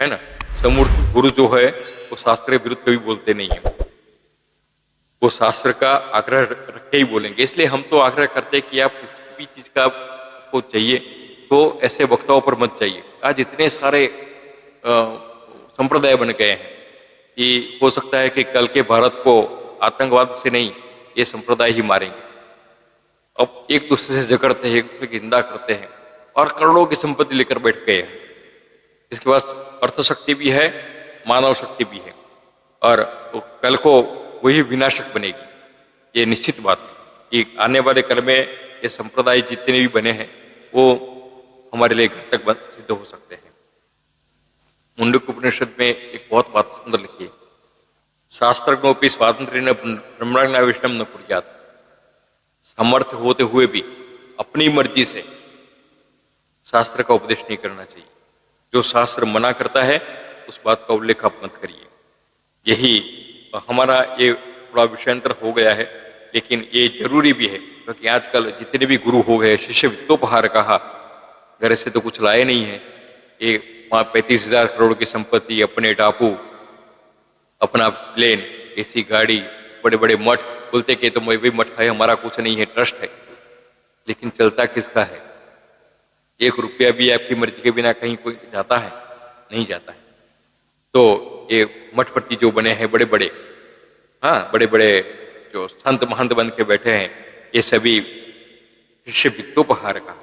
है ना। समूर्त गुरु जो है वो शास्त्र के विरुद्ध कभी बोलते नहीं है, वो शास्त्र का आग्रह रख के ही बोलेंगे। इसलिए हम तो आग्रह करते हैं कि आप किसी भी चीज का आपको चाहिए तो ऐसे वक्ताओं पर मत चाहिए। आज इतने सारे संप्रदाय बन गए हैं कि हो सकता है कि कल के भारत को आतंकवाद से नहीं, ये संप्रदाय ही मारेंगे। अब एक दूसरे से झगड़ते हैं, एक दूसरे की निंदा करते हैं और करोड़ों की संपत्ति लेकर बैठ गए हैं। इसके पास अर्थ शक्ति भी है, मानव शक्ति भी है, और तो कल को वही विनाशक बनेगी। ये निश्चित बात है कि आने वाले कल में ये संप्रदाय जितने भी बने हैं वो हमारे लिए घातक सिद्ध हो सकते हैं। मुंडक उपनिषद में एक बहुत बात सुंदर लिखी है, शास्त्रज्ञोपि स्वातंत्र न ब्रह्मणाविष्टम न कुर्यात्। सामर्थ्य होते हुए भी अपनी मर्जी से शास्त्र का उपदेश नहीं करना चाहिए। जो शास्त्र मना करता है उस बात का उल्लेख आप मत करिए। यही हमारा ये थोड़ा विषयांतर हो गया है, लेकिन ये जरूरी भी है क्योंकि आजकल जितने भी गुरु हो गए, शिष्य वित्तोपहार कहा, घर से तो कुछ लाए नहीं है। ये 35,000 करोड़ की संपत्ति, अपने टापू, अपना प्लेन, ऐसी गाड़ी, बड़े बड़े मठ, बोलते कि तो मैं भी मठ है, हमारा कुछ नहीं है, ट्रस्ट है, लेकिन चलता किसका है? 1 रुपया भी आपकी मर्जी के बिना कहीं कोई जाता है? नहीं जाता है। तो ये मठपति जो बने हैं बड़े बड़े, हाँ बड़े बड़े जो संत महंत बन के बैठे हैं, ये सभी शिष्य वित्तोपहार का,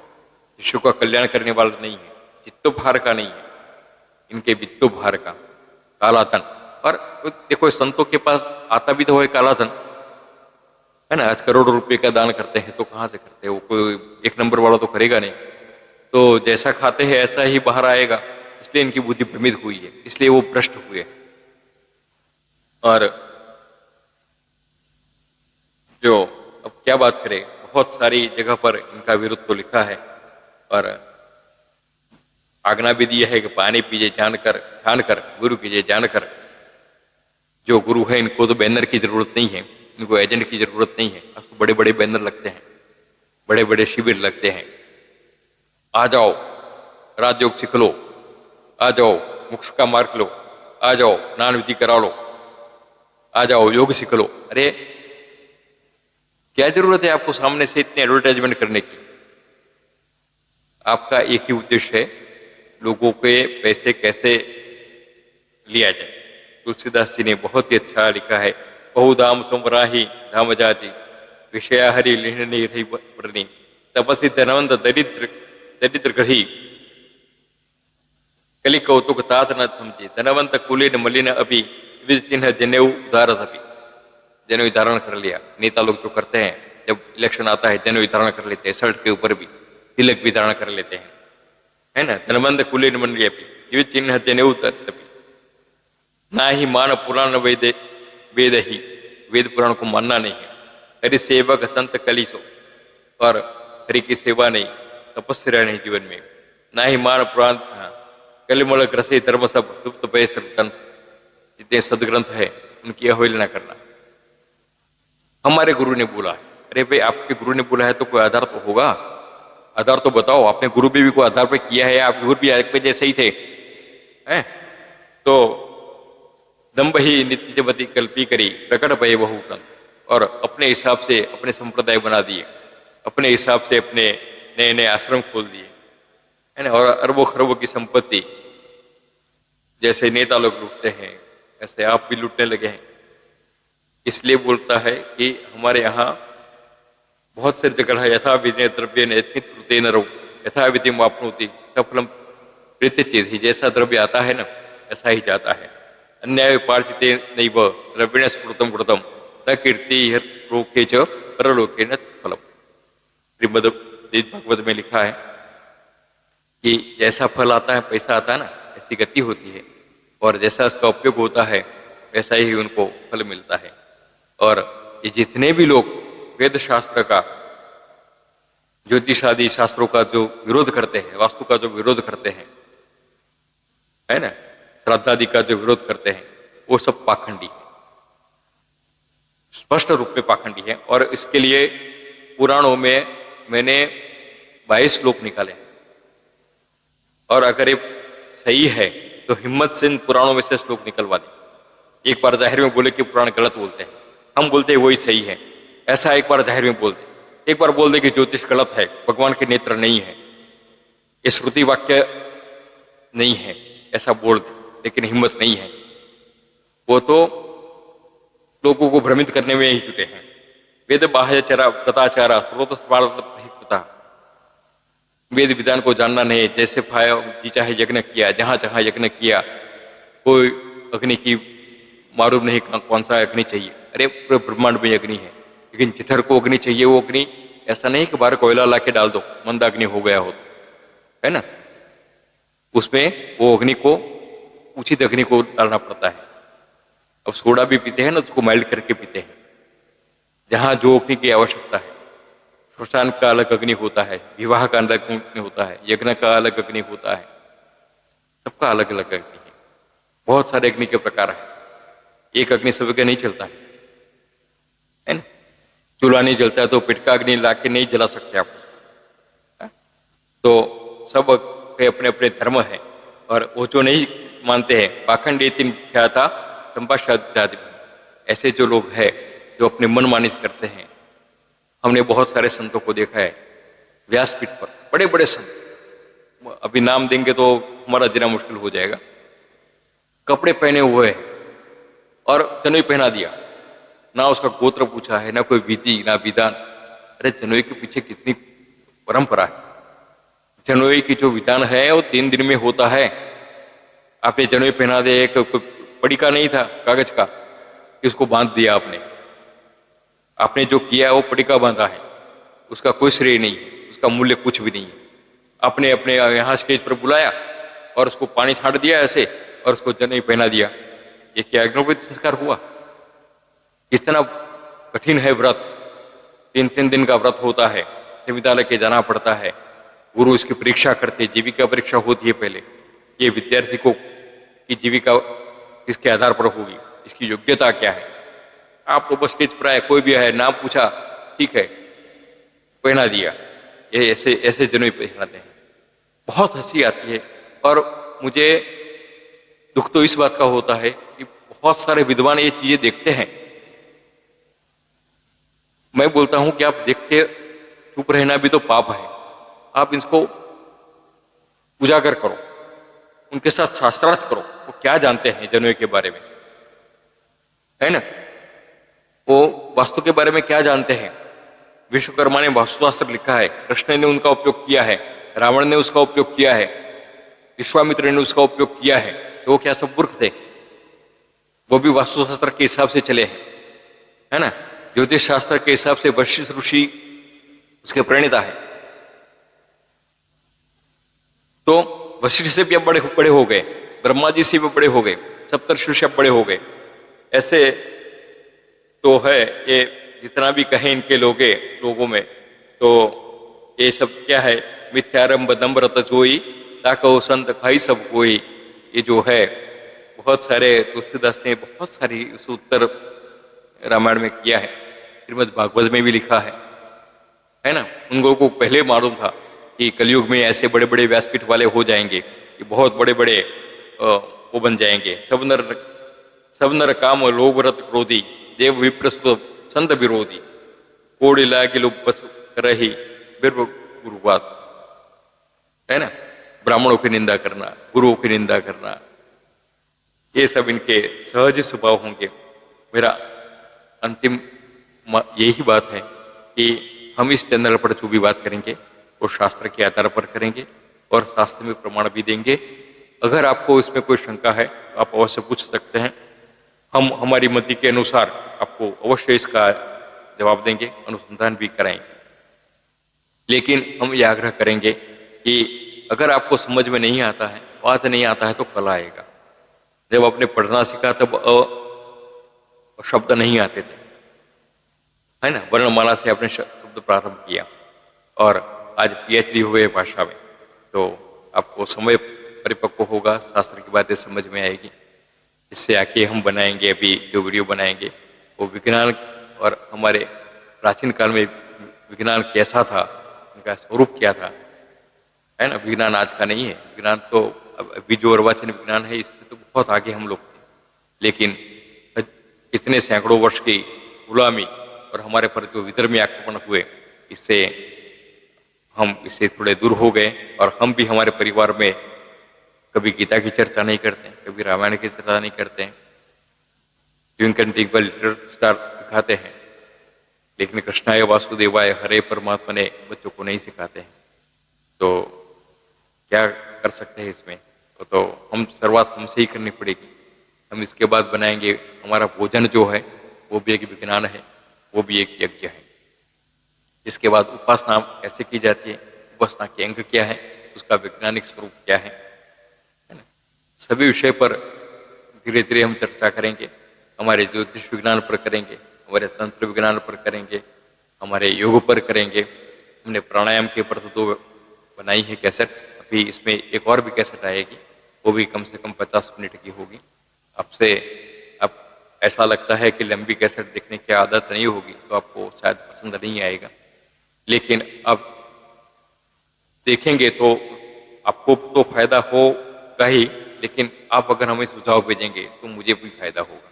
शिष्यों का कल्याण करने वाला नहीं है, चित्तोपहार का नहीं है, इनके वित्तोपहार का, काला धन। और देखो संतों के पास आता भी तो है काला धन, है ना। आज करोड़ों रुपए का दान करते हैं तो कहाँ से करते हैं? वो कोई 1 नंबर वाला तो करेगा नहीं। तो जैसा खाते हैं ऐसा ही बाहर आएगा, इसलिए इनकी बुद्धि भ्रमित हुई है, इसलिए वो भ्रष्ट हुए। और जो अब क्या बात करें, बहुत सारी जगह पर इनका विरुद्ध तो लिखा है और आज्ञा भी दी है कि पानी पीजिए जानकर गुरु कीजिए जानकर। जो गुरु है इनको तो बैनर की जरूरत नहीं है, इनको एजेंट की जरूरत नहीं है। अब तो बड़े बड़े बैनर लगते हैं, बड़े बड़े शिविर लगते हैं, आ जाओ राजयोग सीख लो, आ जाओ मोक्ष का मार्ग लो, आ जाओ स्नान विधि करा लो, आ जाओ योग सीख लो। अरे क्या जरूरत है आपको सामने से इतने एडवर्टाइजमेंट करने की? आपका एक ही उद्देश्य है, लोगों के पैसे कैसे लिया जाए। तुलसीदास जी ने बहुत ही अच्छा लिखा है, बहुधाम संवराही धाम जाति विषया हरि लिहनी रही वर्णी तपसी धनवंत दरिद्र ग्रही कली कौतुक तात न समझे धनवंत कुलीन मलिन अभी चिन्ह जनेऊ उदारत अभी। जनेऊ धारण कर लिया, नेता लोग जो करते हैं जब इलेक्शन आता है जनेऊ धारण कर लेते हैं, शर्ट के ऊपर भी तिलक भी धारण कर लेते हैं, है ना। धनवंत कुलीन मलिन अभी चिन्ह जनेऊ उदारत अभी। ना ही मान पुराण वेद ही, वेद पुराण को मानना नहीं है। हरि सेवक संत कलिसो, और हरि की सेवा नहीं, तपस्या नहीं जीवन में। ना ही मान पुराण कलिमल ग्रसे धर्म सब लुप्त भय ग्रंथ, जितने सदग्रंथ है उनकी अवहेलना करना। हमारे गुरु ने बोला है, अरे भाई आपके गुरु ने बोला है तो कोई आधार तो होगा, आधार तो बताओ। आपने गुरु भी कोई आधार पे किया है? आपके गुरु भी आपके जैसे ही थे, हैं? तो दम्भ ही नित्यवती कल्पी करी प्रकट भय बहु ग्रंथ, और अपने हिसाब से अपने संप्रदाय बना दिए। अपने हिसाब से अपने नए नए आश्रम खोल दिए, है ना। और अरबों खरबों की संपत्ति जैसे नेता लोग लूटते हैं ऐसे आप भी लूटने लगे हैं। इसलिए बोलता है कि हमारे यहाँ बहुत सारी जगह है, यथा विनय द्रव्य ने नरो यथा विधि वापनोति सफलम प्रीति चेत ही। जैसा द्रव्य आता है ना ऐसा ही जाता है। अन्याय उपार्जिते नैव द्रव्येण स्फुटम गुणतम न कीर्ति लोके च परलोके न फलम। श्रीमद् भागवत में लिखा है कि जैसा फल आता है, पैसा आता है ना, ऐसी गति होती है, और जैसा इसका उपयोग होता है वैसा ही उनको फल मिलता है। और ये जितने भी लोग वेद शास्त्र का, ज्योतिष आदि शास्त्रों का जो विरोध करते हैं, वास्तु का जो विरोध करते हैं, है ना, श्राद्धादि का जो विरोध करते हैं, वो सब पाखंडी है, स्पष्ट रूप में पाखंडी है। और इसके लिए पुराणों में मैंने 22 श्लोक निकाले, और अगर ये सही है तो हिम्मत से इन पुराणों में से श्लोक निकलवा दें। एक बार जाहिर में बोले कि पुराण गलत बोलते हैं, हम बोलते हैं वही सही है, ऐसा एक बार जाहिर में बोल दे। एक बार बोल दे कि ज्योतिष गलत है, भगवान के नेत्र नहीं है, ये श्रुति वाक्य नहीं है, ऐसा बोल दे, लेकिन हिम्मत नहीं है। वो तो लोगों को भ्रमित करने में ही जुटे हैं। वेद बाह्य चरा तथाचारा स्रोतस्वार्ता, वेद विधान को जानना नहीं, जैसे फाया जी चाहे यज्ञ किया, जहां जहां यज्ञ किया, कोई अग्नि की मालूम नहीं कौन सा अग्नि चाहिए। अरे पूरे ब्रह्मांड में अग्नि है, लेकिन जिधर को अग्नि चाहिए वो अग्नि, ऐसा नहीं कि बाहर कोयला ला के डाल दो मंद अग्नि हो गया हो, है ना। उसमें वो अग्नि को, उचित अग्नि को डालना पड़ता है। अब सोडा भी पीते हैं ना, उसको माइल्ड करके पीते हैं। जहां जो अग्नि की आवश्यकता है, श्मशान का अलग अग्नि होता है, विवाह का अलग अग्नि होता है, यज्ञ का अलग अग्नि होता है, सबका अलग अलग अग्नि है। बहुत सारे अग्नि के प्रकार है, एक अग्नि सब जगह नहीं चलता है ना। चूल्हा नहीं जलता है तो पिटका अग्नि ला के नहीं जला सकते आप उसको। तो सब के अपने अपने धर्म है, और वो जो नहीं मानते हैं पाखंडी तीन क्या था संपाशादी, ऐसे जो लोग हैं जो अपने मन मानी करते हैं। हमने बहुत सारे संतों को देखा है व्यासपीठ पर, बड़े बड़े संत, अभी नाम देंगे तो हमारा जीना मुश्किल हो जाएगा। कपड़े पहने हुए हैं और जनेऊ पहना दिया, ना उसका गोत्र पूछा है, ना कोई विधि ना विधान। अरे जनेऊ के पीछे कितनी परंपरा है। जनेऊ की जो विधान है वो 3 दिन में होता है। आपने जनेऊ पहना दे, एक पड़ी का नहीं था कागज का, इसको बांध दिया आपने, आपने जो किया वो पड़ी का बांधा है, उसका कोई श्रेय नहीं है, उसका मूल्य कुछ भी नहीं है। आपने अपने यहाँ स्टेज पर बुलाया और उसको पानी छाट दिया ऐसे, और उसको जनेऊ पहना दिया, ये क्या यज्ञोपवीत संस्कार हुआ? कितना कठिन है व्रत, 3 दिन का व्रत होता है, विश्वविद्यालय के जाना पड़ता है, गुरु इसकी परीक्षा करते, जीविका परीक्षा होती है पहले, ये विद्यार्थी को की जीविका किसके आधार पर होगी, इसकी योग्यता क्या है। आप तो बस स्टेज पर आए, कोई भी है, नाम पूछा, ठीक है, पहना दिया। ये ऐसे ऐसे जनेऊ पहनाते हैं, बहुत हंसी आती है। और मुझे दुख तो इस बात का होता है कि बहुत सारे विद्वान ये चीजें देखते हैं। मैं बोलता हूं कि आप देखते चुप रहना भी तो पाप है, आप इसको उजागर करो, उनके साथ शास्त्रार्थ करो, वो क्या जानते हैं जनेऊ के बारे में, है ना। वो वास्तु के बारे में क्या जानते हैं। विश्वकर्मा ने वास्तुशास्त्र लिखा है, कृष्ण ने उनका उपयोग किया है, रावण ने उसका उपयोग किया है, विश्वामित्र ने उसका उपयोग किया है, तो वो क्या सब मूर्ख थे? वो भी वास्तुशास्त्र के हिसाब से चले हैं, है ना। ज्योतिष शास्त्र के हिसाब से वशिष्ठ ऋषि उसके प्रणेता है, तो वशिष्ठ से भी अब बड़े बड़े हो गए, ब्रह्मा जी से भी बड़े हो गए, सप्तर्षि से अब बड़े हो गए। ऐसे तो है ये, जितना भी कहें इनके लोगों में, तो ये सब क्या है, मिथ्यारंभ नम्रत जोई ताको संत भाई सब कोई। ये जो है बहुत सारे तुलसीदास ने बहुत सारी उस उत्तर रामायण में किया है, श्रीमद् भागवत में भी लिखा है ना। उन लोगों को पहले मालूम था कि कलयुग में ऐसे बड़े बड़े व्यासपीठ वाले हो जाएंगे कि बहुत बड़े बड़े वो बन जाएंगे। सब नर काम लोभ रत क्रोधी देव विप्रस्त संत विरोधी, कोड़ी लागे लोग बस रही गुरुवाद है ना, ब्राह्मणों की निंदा करना, गुरुओं की निंदा करना, ये सब इनके सहज स्वभाव होंगे। मेरा अंतिम यही बात है कि हम इस चैनल पर जो भी बात करेंगे वो शास्त्र के आधार पर करेंगे और शास्त्र में प्रमाण भी देंगे। अगर आपको इसमें कोई शंका है तो आप अवश्य पूछ सकते हैं। हम हमारी मति के अनुसार आपको अवश्य इसका जवाब देंगे, अनुसंधान भी कराएंगे। लेकिन हम यह आग्रह करेंगे कि अगर आपको समझ में नहीं आता है, आज नहीं आता है तो कल आएगा। जब आपने पढ़ना सीखा तब शब्द नहीं आते थे, है ना, वर्णमाला से आपने शब्द प्रारंभ किया और आज पीएचडी हुए भाषा में, तो आपको समय परिपक्व होगा, शास्त्र की बातें समझ में आएगी। इससे आके हम बनाएंगे, अभी जो वीडियो बनाएंगे वो विज्ञान और हमारे प्राचीन काल में विज्ञान कैसा था, उनका स्वरूप क्या था, है ना। विज्ञान आज का नहीं है, विज्ञान तो अभी जो अर्वाचीन विज्ञान है इससे तो बहुत आगे हम लोग थे। लेकिन कितने सैकड़ों वर्ष की गुलामी और हमारे पर जो विधर्मी आक्रमण हुए, इससे हम इससे थोड़े दूर हो गए। और हम भी हमारे परिवार में कभी गीता की चर्चा नहीं करते, कभी रामायण की चर्चा नहीं करते हैं। ट्विंकल ट्विंकल लिटिल स्टार सिखाते हैं, लेकिन कृष्णाय वासुदेवाय हरे परमात्मा ने बच्चों को नहीं सिखाते हैं। तो क्या कर सकते हैं इसमें, तो हम शुरुआत हमसे ही करनी पड़ेगी। हम इसके बाद बनाएंगे, हमारा भोजन जो है वो भी एक विज्ञान है, वो भी एक यज्ञ है। इसके बाद उपासना कैसे की जाती है, उपासना के अंग क्या है, उसका वैज्ञानिक स्वरूप क्या है ना। सभी विषय पर धीरे धीरे हम चर्चा करेंगे। हमारे ज्योतिष विज्ञान पर करेंगे, हमारे तंत्र विज्ञान पर करेंगे, हमारे योग पर करेंगे। हमने प्राणायाम के ऊपर तो 2 बनाई है कैसेट, अभी इसमें एक और भी कैसेट आएगी, वो भी कम से कम 50 मिनट की होगी। आपसे अब ऐसा लगता है कि लंबी कैसेट देखने की आदत नहीं होगी तो आपको शायद पसंद नहीं आएगा, लेकिन अब देखेंगे तो आपको तो फायदा होगा ही, लेकिन आप अगर हमें सुझाव भेजेंगे तो मुझे भी फायदा होगा।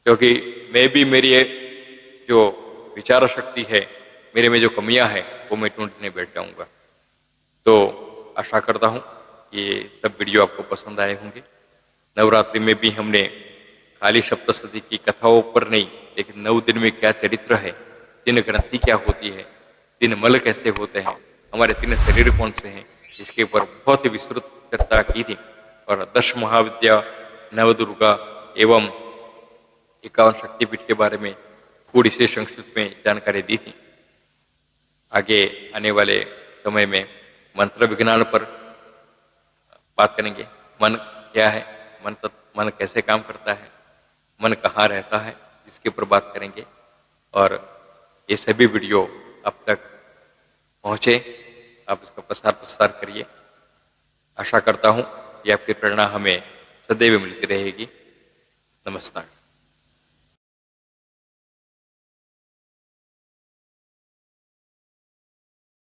क्योंकि मैं भी मेरी जो विचार शक्ति है, मेरे में जो कमियां हैं वो मैं ढूंढने बैठ जाऊंगा। तो आशा करता हूँ कि ये सब वीडियो आपको पसंद आए होंगे। नवरात्रि में भी हमने खाली सप्तशती की कथाओं पर नहीं, लेकिन 9 दिन में क्या चरित्र है, 3 ग्रंथि क्या होती है, 3 मल कैसे होते हैं, हमारे 3 शरीर कौन से हैं, इसके ऊपर बहुत ही विस्तृत चर्चा की थी। और 10 महाविद्या, नवदुर्गा एवं 51 शक्तिपीठ के बारे में थोड़ी सी संक्षिप्त में जानकारी दी थी। आगे आने वाले समय में मंत्र विज्ञान पर बात करेंगे। मन क्या है, मन कैसे काम करता है, मन कहाँ रहता है, इसके ऊपर बात करेंगे। और ये सभी वीडियो अब तक पहुँचे, आप इसका प्रसार करिए। आशा करता हूँ कि आपकी प्रेरणा हमें सदैव मिलती रहेगी। नमस्कार।